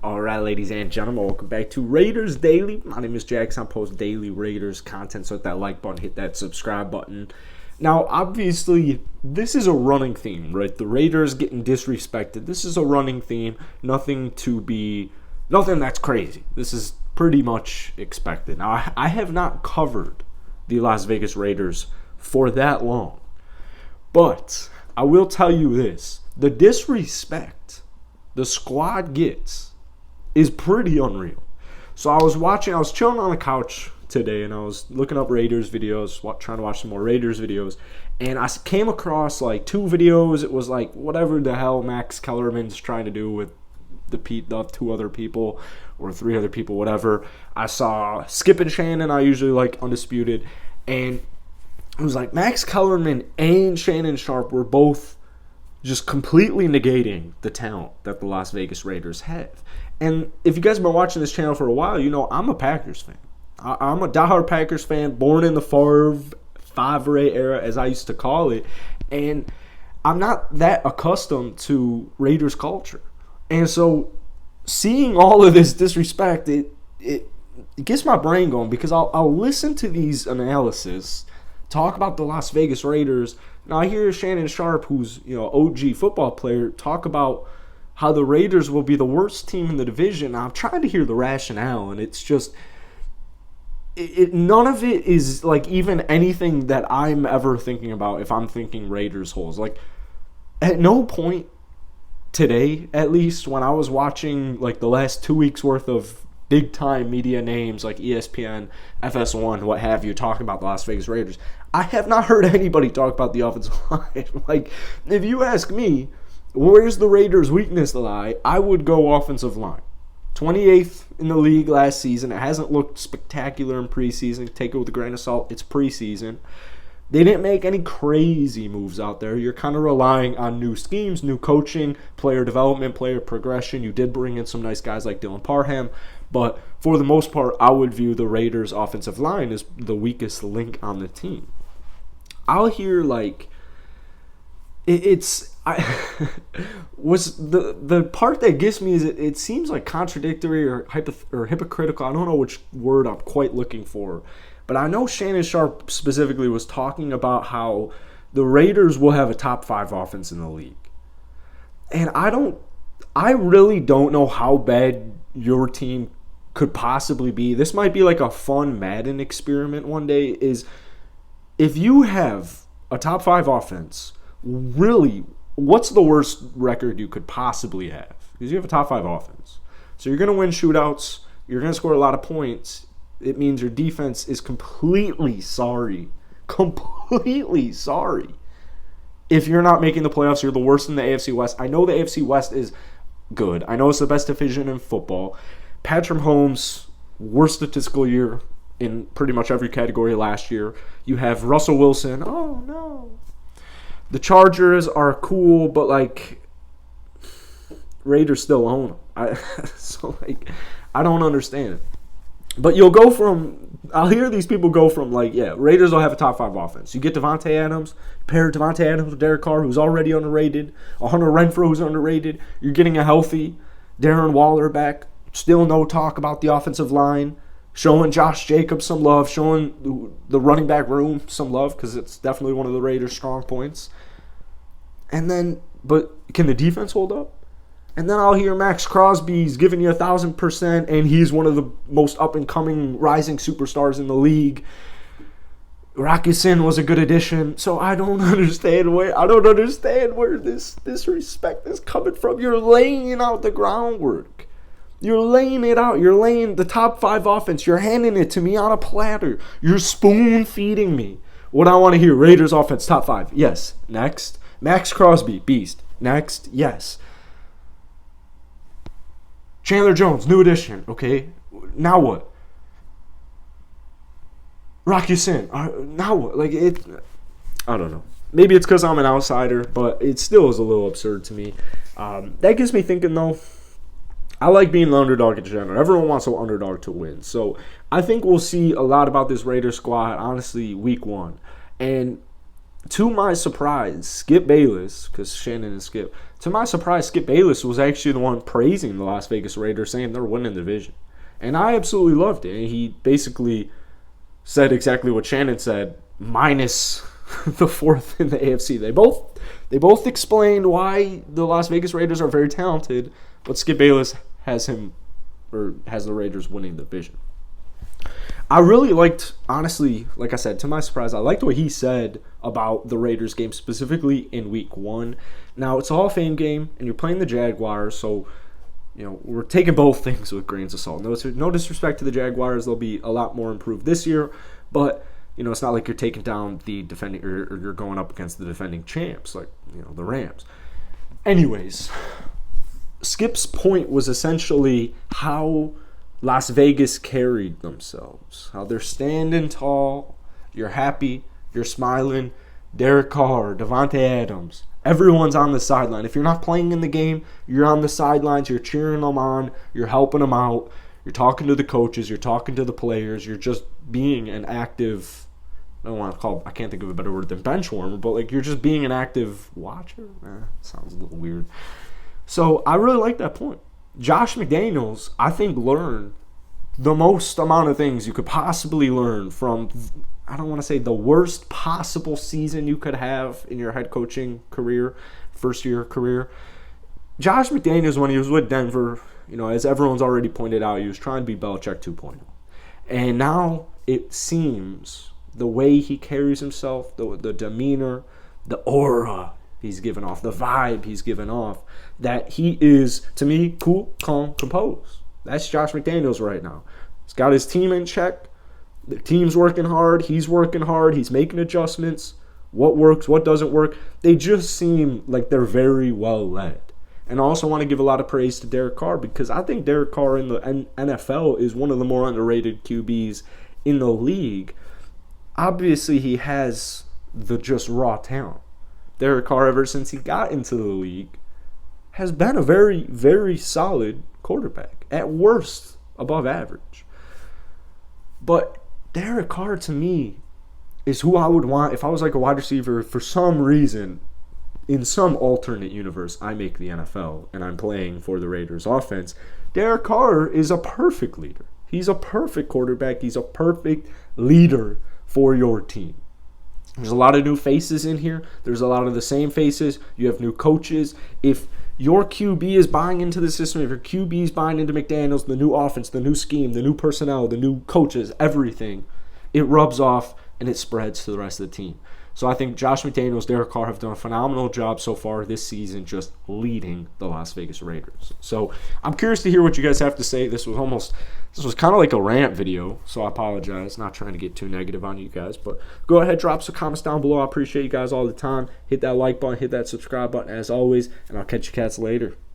All right, ladies and gentlemen, welcome back to Raiders Daily. My name is Jackson. I post daily Raiders content, so hit that like button, hit that subscribe button. Now, obviously, this is a running theme, right? The Raiders getting disrespected. This is a running theme. Nothing that's crazy. This is pretty much expected. Now, I have not covered the Las Vegas Raiders for that long, but I will tell you this. The disrespect the squad gets is pretty unreal. So I was chilling on the couch today, and I was looking up Raiders videos, trying to watch some more Raiders videos, and I came across like two videos. It was like whatever the hell Max Kellerman's trying to do with the two other people or three other people, whatever. I saw Skip and Shannon. I usually like Undisputed, and it was like Max Kellerman and Shannon Sharpe were both just completely negating the talent that the Las Vegas Raiders have. And if you guys have been watching this channel for a while, you know I'm a Packers fan. I'm a diehard Packers fan, born in the Favre era, as I used to call it. And I'm not that accustomed to Raiders culture. And so seeing all of this disrespect, it gets my brain going, because I'll listen to these analysis talk about the Las Vegas Raiders. Now I hear Shannon Sharpe, who's OG football player, talk about how the Raiders will be the worst team in the division. Now, I'm trying to hear the rationale, and it's just none of it is like even anything that I'm ever thinking about if I'm thinking Raiders holes. Like, at no point today, at least, when I was watching like the last 2 weeks worth of big time media names like ESPN, FS1, what have you, talking about the Las Vegas Raiders, I have not heard anybody talk about the offensive line. Like, if you ask me, where's the Raiders' weakness lie, I would go offensive line. 28th in the league last season. It hasn't looked spectacular in preseason. Take it with a grain of salt. It's preseason. They didn't make any crazy moves out there. You're kind of relying on new schemes, new coaching, player development, player progression. You did bring in some nice guys like Dylan Parham, but for the most part, I would view the Raiders' offensive line as the weakest link on the team. I'll hear like was the part that gets me is it seems like contradictory or hypocritical. I don't know which word I'm quite looking for, but I know Shannon Sharpe specifically was talking about how the Raiders will have a top 5 offense in the league, and I really don't know how bad your team could possibly be. This might be like a fun Madden experiment one day. Is if you have a top 5 offense, really, what's the worst record you could possibly have? Because you have a top 5 offense. So you're going to win shootouts. You're going to score a lot of points. It means your defense is completely sorry. Completely sorry. If you're not making the playoffs, you're the worst in the AFC West. I know the AFC West is good. I know it's the best division in football. Patrick Mahomes, worst statistical year in pretty much every category last year. You have Russell Wilson. Oh, no. The Chargers are cool, but, like, Raiders still own them. So, like, I don't understand. But I'll hear these people go from, like, yeah, Raiders will have a top 5 offense. You get Devontae Adams, pair Devontae Adams with Derek Carr, who's already underrated, Hunter Renfrow, who's underrated. You're getting a healthy Darren Waller back. Still no talk about the offensive line. Showing Josh Jacobs some love, showing the running back room some love, because it's definitely one of the Raiders' strong points. But can the defense hold up? And then I'll hear Max Crosby's giving you 1,000%, and he's one of the most up-and-coming rising superstars in the league. Rocky Sin was a good addition. So I don't understand where this respect is coming from. You're laying out the groundwork. You're laying it out. You're laying the top 5 offense. You're handing it to me on a platter. You're spoon-feeding me what I want to hear. Raiders offense, top 5. Yes. Next. Max Crosby, beast. Next. Yes. Chandler Jones, new addition. Okay. Now what? Rocky Sin. Now what? Like, I don't know. Maybe it's because I'm an outsider, but it still is a little absurd to me. That gets me thinking, though. I like being the underdog in general. Everyone wants an underdog to win. So I think we'll see a lot about this Raiders squad, honestly, week 1. And To my surprise, Skip Bayless, because Shannon and Skip, to my surprise, Skip Bayless was actually the one praising the Las Vegas Raiders, saying they're winning the division. And I absolutely loved it. And he basically said exactly what Shannon said, minus the fourth in the AFC. They both explained why the Las Vegas Raiders are very talented, but Skip Bayless has the Raiders winning the division. I really liked, honestly, like I said, to my surprise, I liked what he said about the Raiders game, specifically in week 1. Now, it's a Hall of Fame game, and you're playing the Jaguars, so, we're taking both things with grains of salt. No disrespect to the Jaguars. They'll be a lot more improved this year, but, it's not like you're taking down the defending, or you're going up against the defending champs, like, the Rams. Anyways, Skip's point was essentially how Las Vegas carried themselves. How they're standing tall, you're happy, you're smiling. Derek Carr, Devontae Adams, everyone's on the sideline. If you're not playing in the game, you're on the sidelines, you're cheering them on, you're helping them out, you're talking to the coaches, you're talking to the players, you're just being an active, I can't think of a better word than bench warmer, but like you're just being an active watcher. Sounds a little weird. So I really like that point. Josh McDaniels, I think, learned the most amount of things you could possibly learn from, I don't want to say the worst possible season you could have in your head coaching career, first-year career. Josh McDaniels, when he was with Denver, as everyone's already pointed out, he was trying to be Belichick 2.0. And now it seems the way he carries himself, the demeanor, the aura he's given off, the vibe he's given off, that he is, to me, cool, calm, composed. That's Josh McDaniels right now. He's got his team in check. The team's working hard. He's working hard. He's making adjustments. What works, what doesn't work. They just seem like they're very well led. And I also want to give a lot of praise to Derek Carr, because I think Derek Carr in the NFL is one of the more underrated QBs in the league. Obviously, he has the just raw talent. Derek Carr, ever since he got into the league, has been a very, very solid quarterback. At worst, above average. But Derek Carr, to me, is who I would want if I was like a wide receiver. For some reason, in some alternate universe, I make the NFL and I'm playing for the Raiders offense. Derek Carr is a perfect leader. He's a perfect quarterback. He's a perfect leader for your team. There's a lot of new faces in here. There's a lot of the same faces. You have new coaches. If your QB is buying into the system, if your QB is buying into McDaniels, the new offense, the new scheme, the new personnel, the new coaches, everything, it rubs off and it spreads to the rest of the team. So I think Josh McDaniels, Derek Carr have done a phenomenal job so far this season just leading the Las Vegas Raiders. So I'm curious to hear what you guys have to say. This was kind of like a rant video, so I apologize. Not trying to get too negative on you guys, but go ahead, drop some comments down below. I appreciate you guys all the time. Hit that like button, hit that subscribe button as always, and I'll catch you cats later.